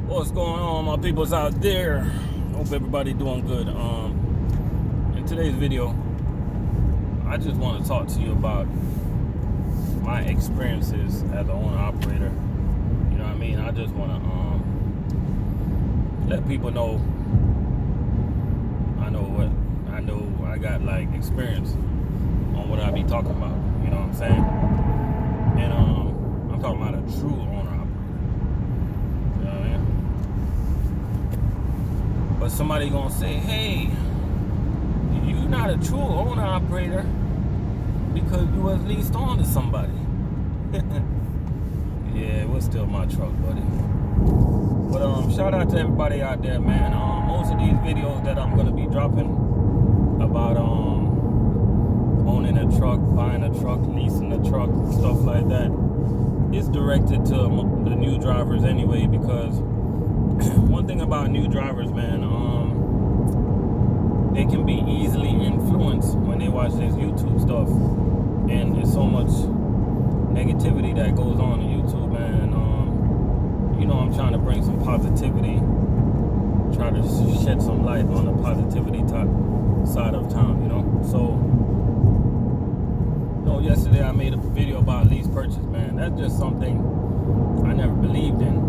What's going on, my peoples out there? Hope everybody doing good. In today's video, I just want to talk to you about my experiences as an owner-operator. You know what I mean? I just want to let people know I got like experience on what I be talking about. You know what I'm saying? And I'm talking about a true owner-operator. You know what I mean? But somebody gonna say, hey, you're not a true owner-operator because you was leased on to somebody. Yeah, it was still my truck, buddy. But shout out to everybody out there, man. Most of these videos that I'm gonna be dropping about owning a truck, buying a truck, leasing a truck, stuff like that, it's directed to the new drivers anyway, because one thing about new drivers, man, they can be easily influenced when they watch this YouTube stuff, and there's so much negativity that goes on YouTube, man. And you know, I'm trying to bring some positivity, try to shed some light on the positivity side of town, you know. So, you know, yesterday I made a video about lease purchase, man. That's just something I never believed in.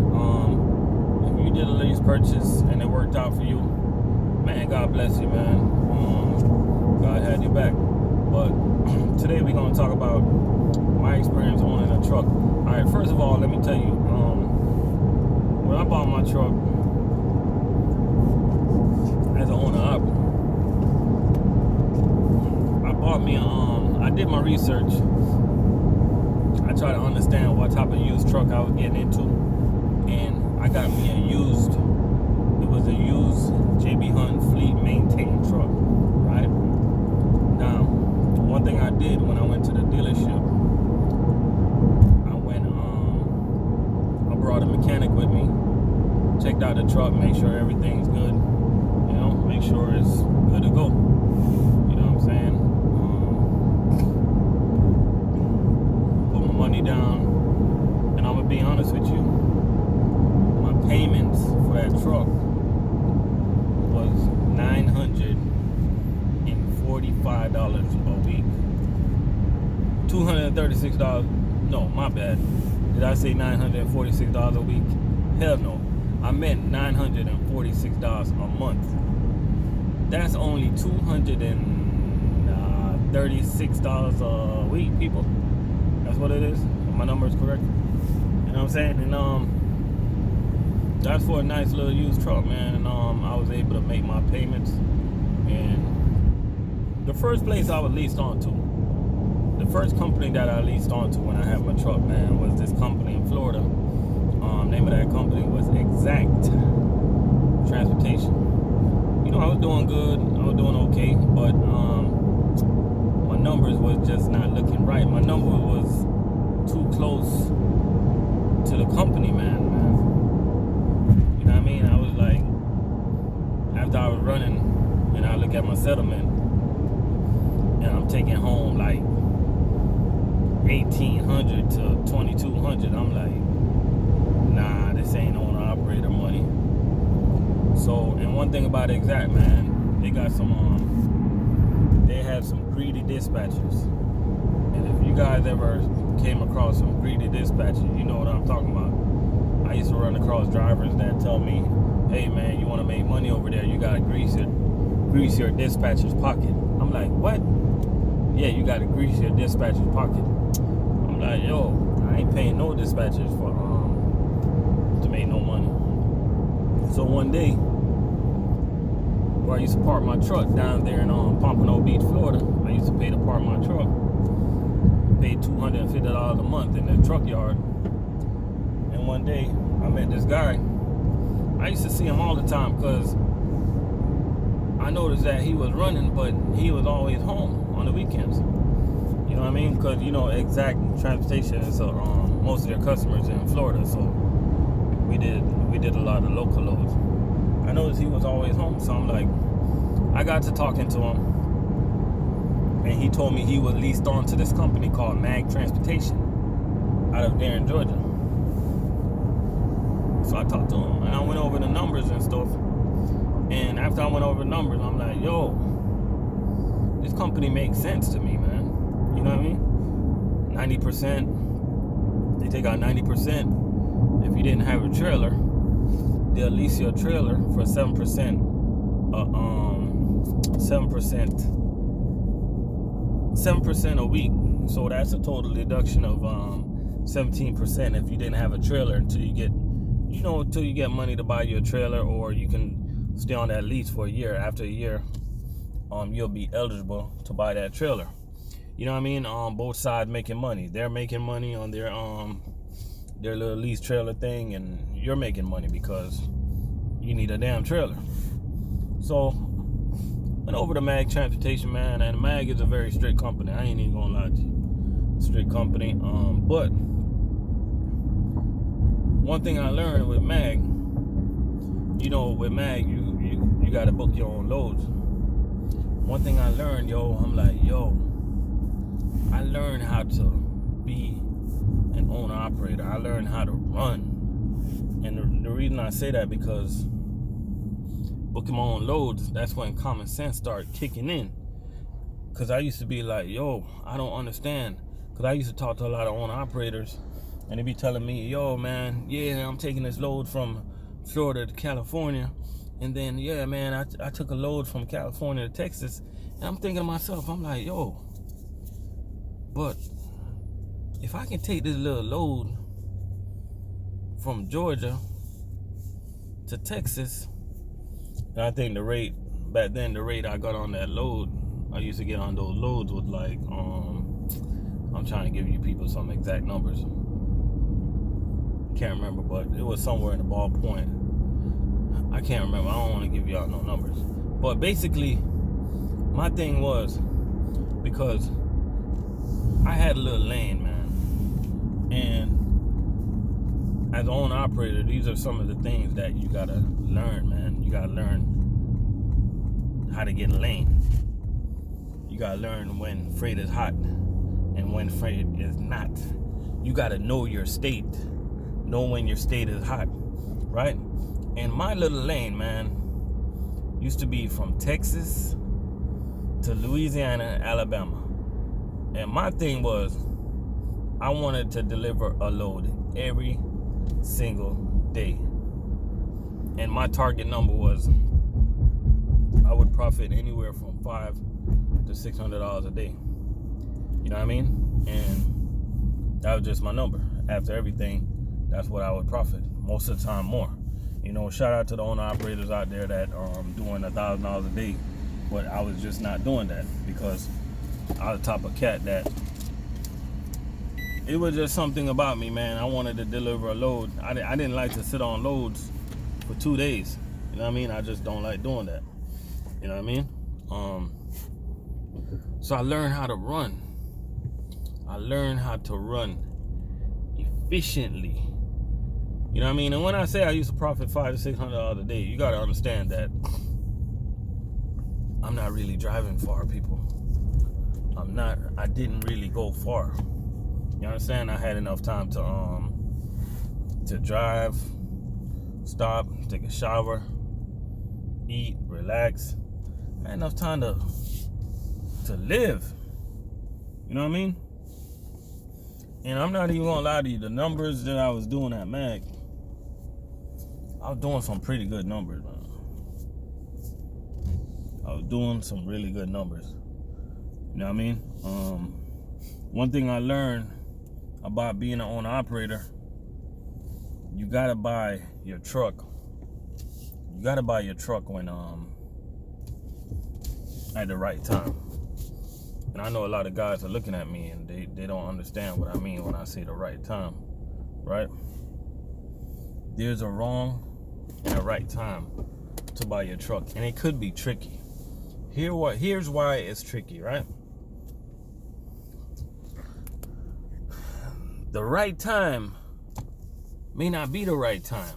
If you did a lease purchase and it worked out for you, man, God bless you, man. God had your back. But today we're gonna talk about my experience owning a truck. All right, first of all, let me tell you, when I bought my truck as an owner-operator, I did my research. I tried to understand what type of used truck I was getting into, and I got me it was a used JB Hunt fleet maintained truck, right? Now, one thing I did when I went to the dealership, I brought a mechanic with me, checked out the truck, make sure everything's good, you know, make sure it's good to go. You know what I'm saying? Put my money down, and I'm gonna be honest with you, my payments for that truck was $945 a week. $236. No, my bad. Did I say $946 a week? Hell no. I meant $946 a month. That's only $236 a week, people. That's what it is. My number is correct. You know what I'm saying? And that's for a nice little used truck, man. And I was able to make my payments. And the first place I was leased onto, the first company that I leased onto when I had my truck, man, was this company in Florida. Name of that company was Exact Transportation. You know, I was doing good. I was doing okay, but my numbers was just not looking right. My number was too close to the company, man. You know what I mean? I was like, after I was running, and I look at my settlement, and I'm taking home like $1,800 to $2,200. I'm like, nah, this ain't owner-operator money. So, and one thing about Exact, man, they got they have some greedy dispatchers. And if you guys ever came across some greedy dispatchers, you know what I'm talking about. I used to run across drivers that tell me, hey man, you want to make money over there, you gotta grease your dispatcher's pocket. I'm like, what? Yeah, you gotta grease your dispatcher's pocket. I'm like, yo, I ain't paying no dispatchers for to make no money. So one day, where I used to park my truck down there in Pompano Beach, Florida, I used to pay to park my truck. Paid $250 a month in the truck yard. And one day, I met this guy. I used to see him all the time because I noticed that he was running, but he was always home on the weekends. You know what I mean? Because, you know, Exact Transportation is most of their customers in Florida, so we did a lot of local loads. I noticed he was always home, so I'm like, I got to talking to him, and he told me he was leased on to this company called Mag Transportation out of there in Georgia. So I talked to him and I went over the numbers and stuff. And after I went over the numbers, I'm like, yo, this company makes sense to me, man. You know what I mean? 90%. They take out 90%. If you didn't have a trailer, they'll lease your trailer for 7%. 7% a week. So that's a total deduction of 17% if you didn't have a trailer until you get money to buy your trailer, or you can stay on that lease for a year. After a year, you'll be eligible to buy that trailer. You know what I mean? Both sides making money. They're making money on their little lease trailer thing, and you're making money because you need a damn trailer. So went over to Mag Transportation, man, and Mag is a very strict company. I ain't even gonna lie to you. Strict company. But one thing I learned with Mag, with Mag, you gotta book your own loads. One thing I learned, I'm like, I learned how to be an owner-operator. I learned how to run. And the reason I say that, because booking my own loads, that's when common sense started kicking in. Because I used to be like, I don't understand. Because I used to talk to a lot of owner-operators, and they be telling me, man, I'm taking this load from Florida to California. And then, man, I took a load from California to Texas. And I'm thinking to myself, I'm like, but if I can take this little load from Georgia to Texas, and I think back then the rate I got on that load, I used to get on those loads with like, I'm trying to give you people some exact numbers. Can't remember, but it was somewhere in the ballpoint. I can't remember. I don't want to give y'all no numbers. But basically, my thing was, because I had a little lane, man. And as an owner operator, these are some of the things that you gotta learn, man. You gotta learn how to get a lane. You gotta learn when freight is hot and when freight is not. You gotta know your state. Know when your state is hot, right? And my little lane, man, used to be from Texas to Louisiana and Alabama. And my thing was, I wanted to deliver a load every single day. And my target number was, I would profit anywhere from $500 to $600 a day. You know what I mean? And that was just my number. After everything, that's what I would profit. Most of the time, more. Shout out to the owner operators out there that doing $1,000 a day. But I was just not doing that, because I was the type of cat that it was just something about me, man. I wanted to deliver a load. I didn't like to sit on loads for 2 days. You know what I mean? I just don't like doing that. You know what I mean? So I learned how to run. I learned how to run efficiently. You know what I mean? And when I say I used to profit $500 to $600 a day, you got to understand that I'm not really driving far, people. I didn't really go far. You understand? I had enough time to drive, stop, take a shower, eat, relax. I had enough time to live. You know what I mean? And I'm not even gonna lie to you, the numbers that I was doing at Mag, I was doing some pretty good numbers, man. I was doing some really good numbers. You know what I mean? One thing I learned about being an owner operator, you gotta buy your truck. You gotta buy your truck when at the right time. And I know a lot of guys are looking at me and they don't understand what I mean when I say the right time, right? There's a wrong and a right time to buy your truck, and it could be tricky. Here's why it's tricky, right? The right time may not be the right time.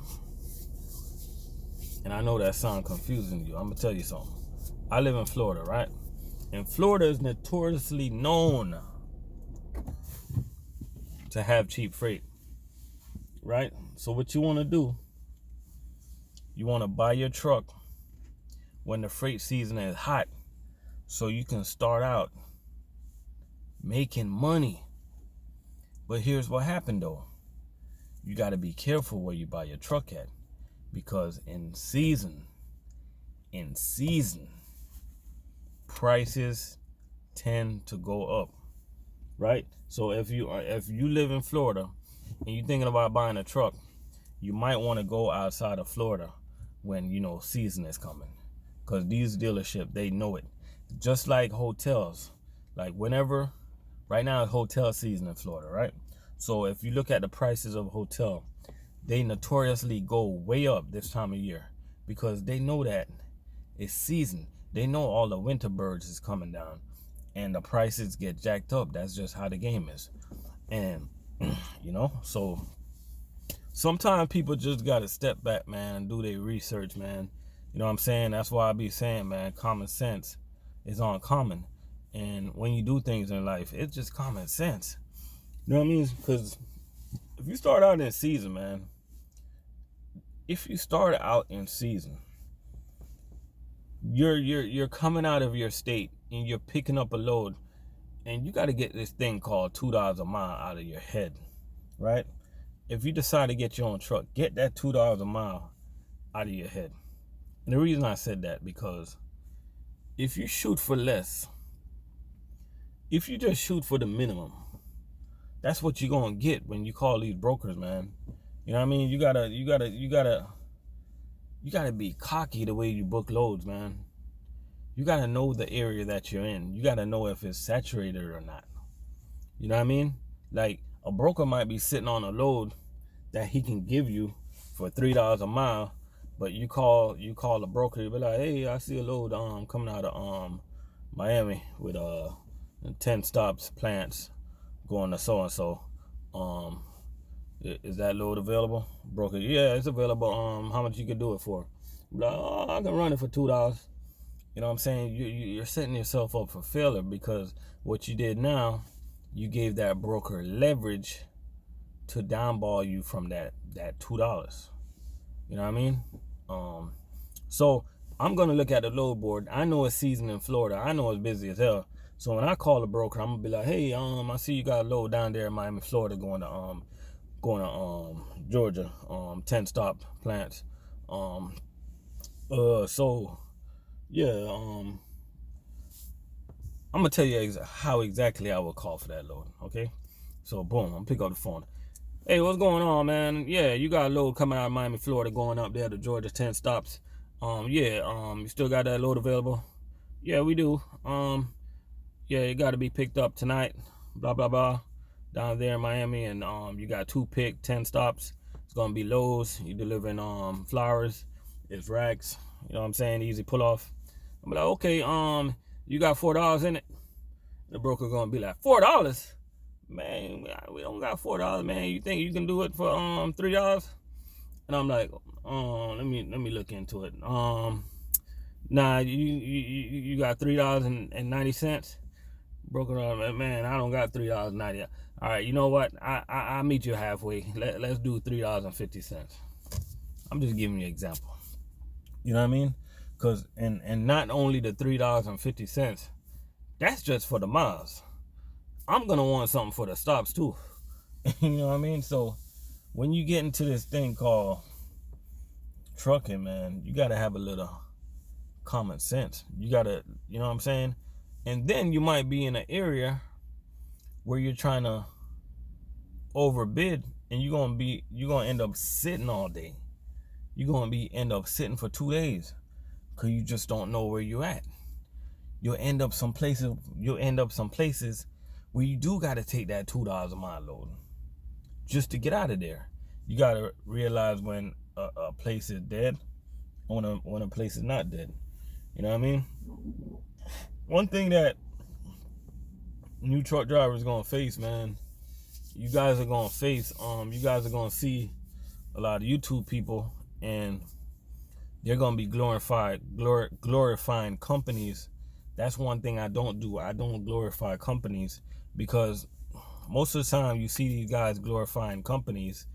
And I know that sounds confusing to you. I'm gonna tell you something. I live in Florida, right? And Florida is notoriously known to have cheap freight, right? So what you want to do You want to buy your truck when the freight season is hot so you can start out making money. But here's what happened though. You got to be careful where you buy your truck at, because in season, prices tend to go up, right? So if you live in Florida and you're thinking about buying a truck, you might want to go outside of Florida when season is coming, because these dealerships, they know it. Just like hotels, like whenever, right now it's hotel season in Florida, right? So if you look at the prices of hotel, they notoriously go way up this time of year, because they know that it's season. They know all the winter birds is coming down and the prices get jacked up. That's just how the game is. And so sometimes people just gotta step back, man, and do their research, man. You know what I'm saying? That's why I be saying, man, common sense is uncommon. And when you do things in life, it's just common sense. You know what I mean? Because if you start out in season, man, you're coming out of your state and you're picking up a load, and you got to get this thing called $2 a mile out of your head, right? If you decide to get your own truck, get that $2 a mile out of your head. And the reason I said that, because if you shoot for less, if you just shoot for the minimum, that's what you're gonna get when you call these brokers, man. You know what I mean? You gotta be cocky the way you book loads, man. You gotta know the area that you're in. You gotta know if it's saturated or not. You know what I mean? Like, a broker might be sitting on a load that he can give you for $3 a mile, but you call a broker, you be like, hey, I see a load coming out of Miami with 10 stops, plants, going to so and so. Is that load available? Broker, yeah, it's available. How much you can do it for? Like, oh, I can run it for $2. You know what I'm saying? You're setting yourself up for failure, because what you did now, you gave that broker leverage to downball you from that $2. You know what I mean? So I'm gonna look at the load board. I know it's season in Florida. I know it's busy as hell. So when I call a broker, I'm gonna be like, hey, I see you got a load down there in Miami, Florida, going to Georgia, 10 stop plants. So yeah, I'm gonna tell you how exactly I would call for that load. Okay, so boom, I'm gonna pick up the phone. Hey, what's going on, man? Yeah, you got a load coming out of Miami, Florida, going up there to Georgia, 10 stops. You still got that load available? Yeah, we do. Yeah, it got to be picked up tonight. Blah blah blah. Down there in Miami, and you got 2 pick, 10 stops. It's gonna be lows. You delivering flowers. It's racks. You know what I'm saying? Easy pull off. I'm like, okay, you got $4 in it. The broker gonna be like, $4? Man, we don't got $4, man. You think you can do it for $3? And I'm like, let me look into it. Nah, you got $3.90. Broker, man, I don't got $3.90. All right, you know what? I'll meet you halfway. Let's do $3.50. I'm just giving you an example. You know what I mean? Cause and not only the $3.50, that's just for the miles. I'm gonna want something for the stops too. You know what I mean? So when you get into this thing called trucking, man, you gotta have a little common sense. You gotta, you know what I'm saying? And then you might be in an area where you're trying to overbid, and you're gonna end up sitting all day. You're gonna end up sitting for 2 days, because you just don't know where you're at. You'll end up some places where you do gotta take that $2 a mile load just to get out of there. You gotta realize when a place is dead, when a place is not dead. You know what I mean? One thing that new truck drivers gonna face, man, you guys are gonna see a lot of YouTube people, and they're gonna be glorifying companies. That's one thing I don't do. I don't glorify companies, because most of the time you see these guys glorifying companies,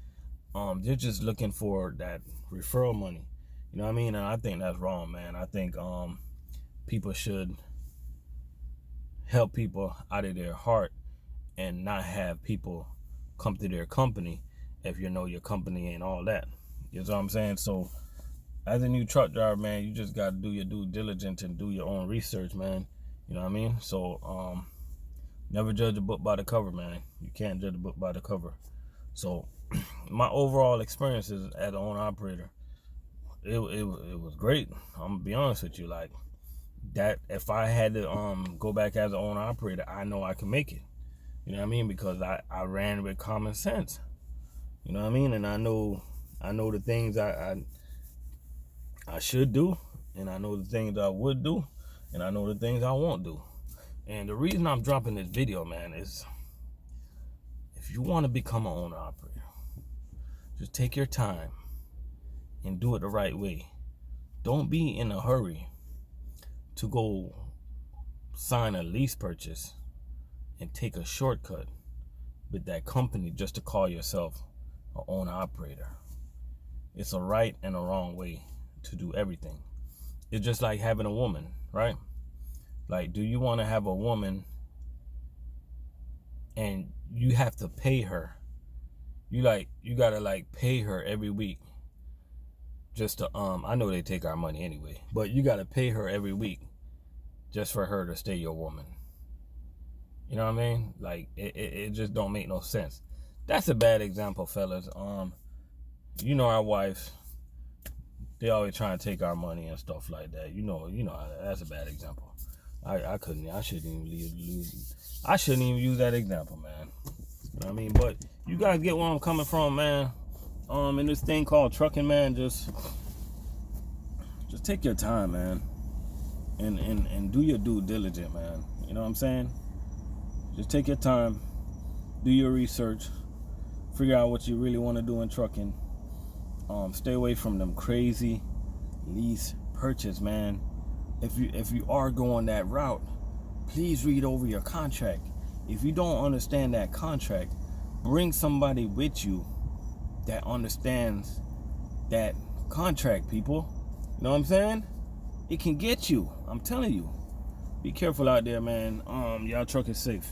they're just looking for that referral money. You know what I mean? And I think that's wrong, man. I think people should help people out of their heart and not have people come to their company if you know your company ain't all that. You know what I'm saying? So as a new truck driver, man, you just got to do your due diligence and do your own research, man. You know what I mean? So never judge a book by the cover, man. You can't judge a book by the cover. So my overall experiences as an owner operator, it was great. I'm gonna be honest with you, like that. If I had to go back as an owner operator, I know I can make it. You know what I mean? Because I ran with common sense. You know what I mean? And I know the things I should do, and I know the things I would do, and I know the things I won't do. And the reason I'm dropping this video, man, is if you want to become an owner operator, just take your time and do it the right way. Don't be in a hurry to go sign a lease purchase and take a shortcut with that company just to call yourself an owner operator. It's a right and a wrong way to do everything. It's just like having a woman, right? Like, do you want to have a woman and you have to pay her? You gotta pay her every week just to I know they take our money anyway, but you gotta pay her every week just for her to stay your woman. You know what I mean? Like it just don't make no sense. That's a bad example, fellas. You know our wives, they always trying to take our money and stuff like that. You know that's a bad example. I shouldn't even use that example, man. You know what I mean? But you guys get where I'm coming from, man. In this thing called trucking, man, just take your time, man. And do your due diligence, man. You know what I'm saying? Just take your time, do your research, figure out what you really want to do in trucking. Stay away from them crazy lease purchase, man. If you are going that route, please read over your contract. If you don't understand that contract, bring somebody with you that understands that contract, people. You know what I'm saying? It can get you. I'm telling you. Be careful out there, man. Y'all truck is safe.